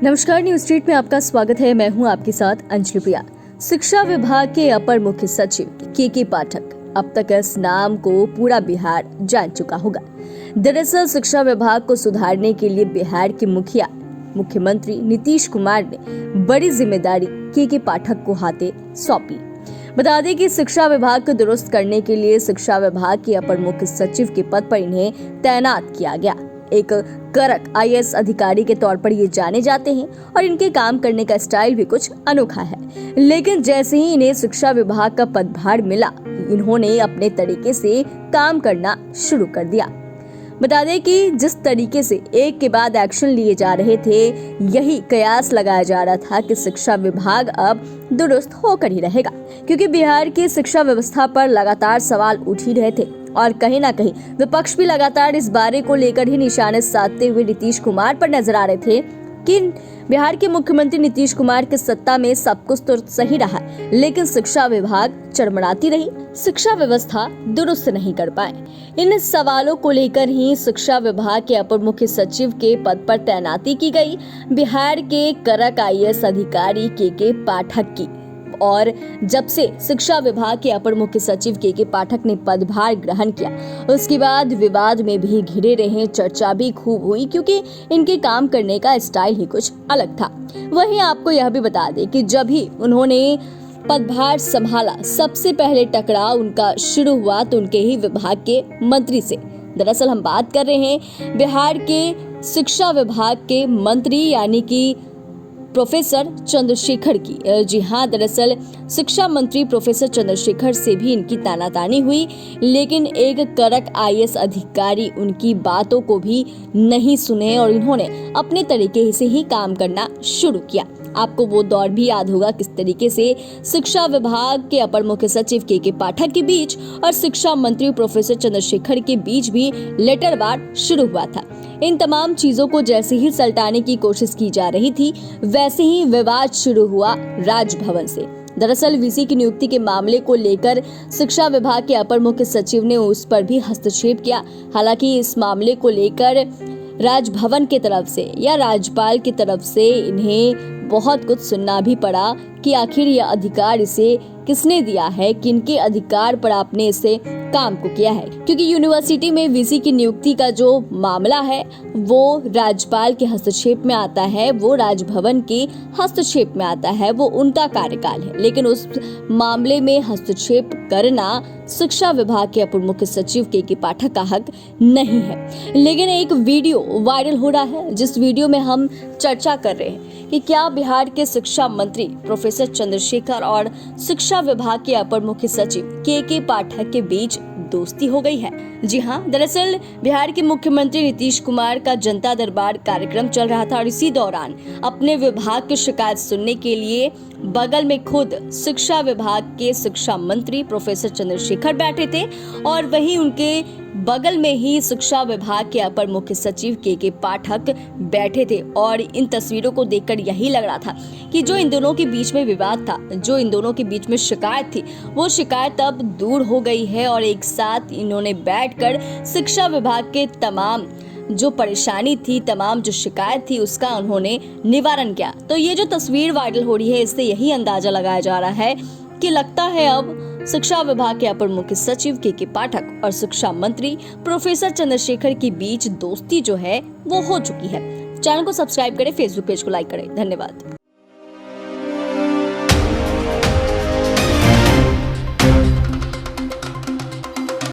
नमस्कार, news street में आपका स्वागत है। मैं हूं आपके साथ अंजलि प्रिया। शिक्षा विभाग के अपर मुख्य सचिव के पाठक, अब तक इस नाम को पूरा बिहार जान चुका होगा। दरअसल शिक्षा विभाग को सुधारने के लिए बिहार के मुख्यमंत्री नीतीश कुमार ने बड़ी जिम्मेदारी के पाठक को हाथे सौंपी। बता दें कि शिक्षा विभाग को दुरुस्त करने के लिए शिक्षा विभाग के अपर मुख्य सचिव के पद पर इन्हें तैनात किया गया। एक कड़क IAS अधिकारी के तौर पर ये जाने जाते हैं और इनके काम करने का स्टाइल भी कुछ अनोखा है। लेकिन जैसे ही इन्हें शिक्षा विभाग का पदभार मिला, इन्होंने अपने तरीके से काम करना शुरू कर दिया। बता दें कि जिस तरीके से एक के बाद एक्शन लिए जा रहे थे, यही कयास लगाया जा रहा था कि शिक्षा विभाग अब दुरुस्त होकर ही रहेगा, क्योंकि बिहार की शिक्षा व्यवस्था पर लगातार सवाल उठ ही रहे थे और कहीं ना कहीं विपक्ष भी लगातार इस बारे को लेकर ही निशाने साधते हुए नीतीश कुमार पर नजर आ रहे थे कि बिहार के मुख्यमंत्री नीतीश कुमार की सत्ता में सब कुछ तो सही रहा, लेकिन शिक्षा विभाग चरमराती रही, शिक्षा व्यवस्था दुरुस्त नहीं कर पाए। इन सवालों को लेकर ही शिक्षा विभाग के अपर मुख्य सचिव के पद पर तैनाती की गई बिहार के कड़क IAS अधिकारी के पाठक की। और जब से शिक्षा विभाग के अपर मुख्य सचिव के पाठक ने पदभार ग्रहण किया, उसके बाद विवाद में भी घिरे रहे, चर्चा भी खूब हुई, क्योंकि इनके काम करने का स्टाइल ही कुछ अलग था। वहीं आपको यह भी बता दें कि जब ही उन्होंने पदभार संभाला, सबसे पहले टकराव उनका शुरू हुआ तो उनके ही विभाग के मंत्री से। दरअसल हम बात कर रहे हैं बिहार के शिक्षा विभाग के मंत्री यानी कि प्रोफेसर चंद्रशेखर की। जी हाँ, दरअसल शिक्षा मंत्री प्रोफेसर चंद्रशेखर से भी इनकी तानातानी हुई, लेकिन एक कड़क IAS अधिकारी उनकी बातों को भी नहीं सुने और इन्होंने अपने तरीके से ही काम करना शुरू किया। आपको वो दौर भी याद होगा किस तरीके से शिक्षा विभाग के अपर मुख्य सचिव के पाठक के बीच और शिक्षा मंत्री प्रोफेसर चंद्रशेखर के बीच भी लेटर वार शुरू हुआ था। इन तमाम चीजों को जैसे ही सल्टाने की कोशिश की जा रही थी, वैसे ही विवाद शुरू हुआ राजभवन से। दरअसल VC की नियुक्ति के मामले को लेकर शिक्षा विभाग के अपर मुख्य सचिव ने उस पर भी हस्तक्षेप किया। हालांकि इस मामले को लेकर राजभवन की तरफ से या राज्यपाल की तरफ से इन्हें बहुत कुछ सुनना भी पड़ा कि आखिर यह अधिकार इसे किसने दिया है, किनके अधिकार पर आपने इसे काम को किया है, क्योंकि यूनिवर्सिटी में VC की नियुक्ति का जो मामला है वो राज्यपाल के हस्तक्षेप में आता है, वो राजभवन के हस्तक्षेप में आता है, वो उनका कार्यकाल है। लेकिन उस मामले में हस्तक्षेप करना शिक्षा विभाग के अपर मुख्य सचिव के पाठक का हक नहीं है। लेकिन एक वीडियो वायरल हो रहा है, जिस वीडियो में हम चर्चा कर रहे हैं कि क्या बिहार के शिक्षा मंत्री प्रोफेसर चंद्रशेखर और शिक्षा विभाग के अपर मुख्य सचिव के पाठक के बीच दोस्ती हो गई है। जी हाँ, दरअसल बिहार के मुख्यमंत्री नीतीश कुमार का जनता दरबार कार्यक्रम चल रहा था और इसी दौरान अपने विभाग की शिकायत सुनने के लिए बगल में खुद शिक्षा विभाग के शिक्षा मंत्री प्रोफेसर चंद्रशेखर बैठे थे और वहीं उनके बगल में ही शिक्षा विभाग के अपर मुख्य सचिव के पाठक बैठे थे। और इन तस्वीरों को देखकर यही लग रहा था कि जो इन दोनों के बीच में विवाद था, जो इन दोनों के बीच में शिकायत थी, वो शिकायत अब दूर हो गई है और एक साथ इन्होंने बैठकर शिक्षा विभाग के तमाम जो परेशानी थी, तमाम जो शिकायत थी, उसका उन्होंने निवारण किया। तो ये जो तस्वीर वायरल हो रही है, इससे यही अंदाजा लगाया जा रहा है कि लगता है अब शिक्षा विभाग के अपर मुख्य सचिव के पाठक और शिक्षा मंत्री प्रोफेसर चंद्रशेखर के बीच दोस्ती जो है वो हो चुकी है। चैनल को सब्सक्राइब करें, फेसबुक पेज को लाइक करें। धन्यवाद।